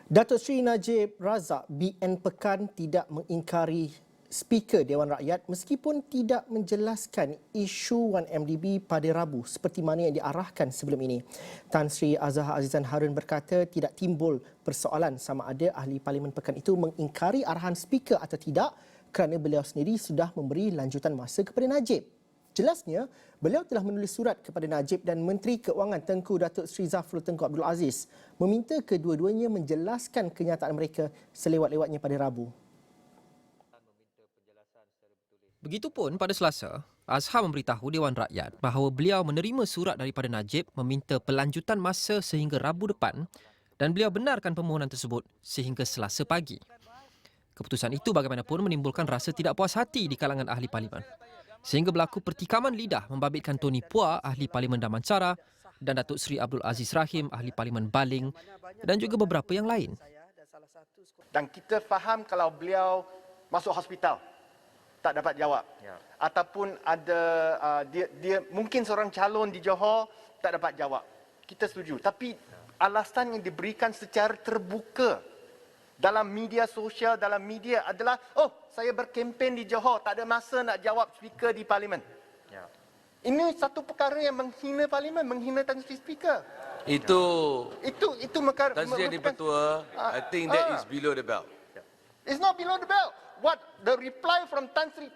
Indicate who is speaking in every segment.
Speaker 1: Datuk Seri Najib Razak BN Pekan tidak mengingkari Speaker Dewan Rakyat meskipun tidak menjelaskan isu 1MDB pada Rabu seperti mana yang diarahkan sebelum ini. Tan Sri Azhar Azizan Harun berkata tidak timbul persoalan sama ada ahli Parlimen Pekan itu mengingkari arahan Speaker atau tidak kerana beliau sendiri sudah memberi lanjutan masa kepada Najib. Jelasnya, beliau telah menulis surat kepada Najib dan Menteri Keuangan Tengku Datuk Seri Zafrul Tengku Abdul Aziz meminta kedua-duanya menjelaskan kenyataan mereka selewat-lewatnya pada Rabu.
Speaker 2: Begitupun pada Selasa, Azhar memberitahu Dewan Rakyat bahawa beliau menerima surat daripada Najib meminta pelanjutan masa sehingga Rabu depan dan beliau benarkan permohonan tersebut sehingga Selasa pagi. Keputusan itu bagaimanapun menimbulkan rasa tidak puas hati di kalangan ahli parlimen, sehingga berlaku pertikaman lidah membabitkan Tony Phua, ahli Parlimen Damansara, dan Datuk Seri Abdul Aziz Rahim, ahli Parlimen Baling, dan juga beberapa yang lain.
Speaker 3: Dan kita faham kalau beliau masuk hospital tak dapat jawab, ataupun ada dia mungkin seorang calon di Johor tak dapat jawab. Kita setuju, tapi alasan yang diberikan secara terbuka dalam media sosial, dalam media adalah, saya berkempen di Johor, tak ada masa nak jawab speaker di Parlimen. Ini satu perkara yang menghina Parlimen, menghina Tan Sri Speaker.
Speaker 4: Itu
Speaker 3: perkara.
Speaker 4: Tan Sri Yang Di-Pertua, I think that is below the belt.
Speaker 3: It's not below the belt. What the reply from Tan Sri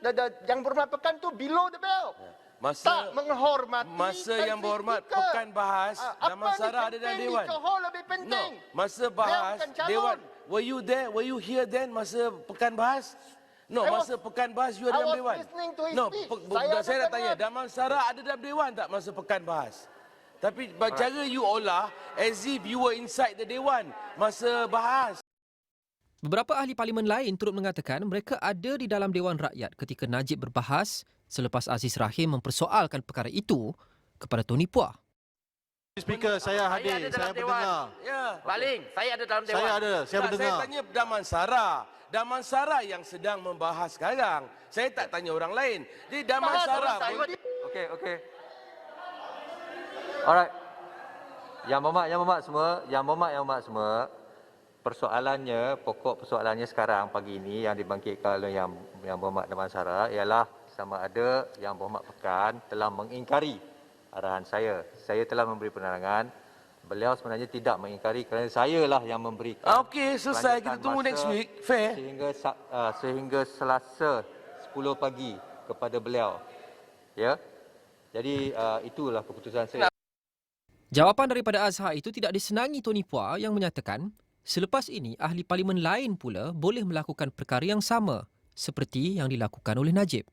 Speaker 3: yang berhormat Pekan tu below the belt. Tak menghormati
Speaker 4: masa
Speaker 3: Tan
Speaker 4: yang
Speaker 3: Sri
Speaker 4: berhormat
Speaker 3: Speaker.
Speaker 4: Pekan bahas Damansara ada dalam Dewan.
Speaker 3: Johor lebih penting.
Speaker 4: No, masa bahas Dewan. Were you there? Were you here then masa Pekan bahas? No, masa Pekan bahas you ada dalam Dewan. No, saya nak tanya, Damansara ada dalam Dewan tak masa Pekan bahas? Tapi cara you olah as if you were inside the Dewan masa bahas.
Speaker 2: Beberapa ahli parlimen lain turut mengatakan mereka ada di dalam Dewan Rakyat ketika Najib berbahas selepas Aziz Rahim mempersoalkan perkara itu kepada Tony Phua.
Speaker 5: Speaker, saya hadir, saya mendengar.
Speaker 4: Ya.
Speaker 3: Baling, saya ada dalam Dewan.
Speaker 5: Saya ada, saya mendengar.
Speaker 4: Saya tanya Damansara. Damansara yang sedang membahas sekarang. Saya tak tanya orang lain. Jadi Damansara pun...
Speaker 6: Okey. Alright. Yang berhormat semua. Persoalannya, pokok persoalannya sekarang pagi ini yang dibangkitkan oleh yang berhormat Damansara ialah sama ada yang berhormat Pekan telah mengingkari arahan saya. Saya telah memberi penerangan. Beliau sebenarnya tidak mengingkari kerana saya lah yang memberikan.
Speaker 4: Okey, selesai. Kita tunggu next week. Fair.
Speaker 6: Sehingga Selasa 10 pagi kepada beliau. Ya. Jadi itulah keputusan saya.
Speaker 2: Jawapan daripada Azhar itu tidak disenangi Tony Phua yang menyatakan selepas ini ahli parlimen lain pula boleh melakukan perkara yang sama seperti yang dilakukan oleh Najib.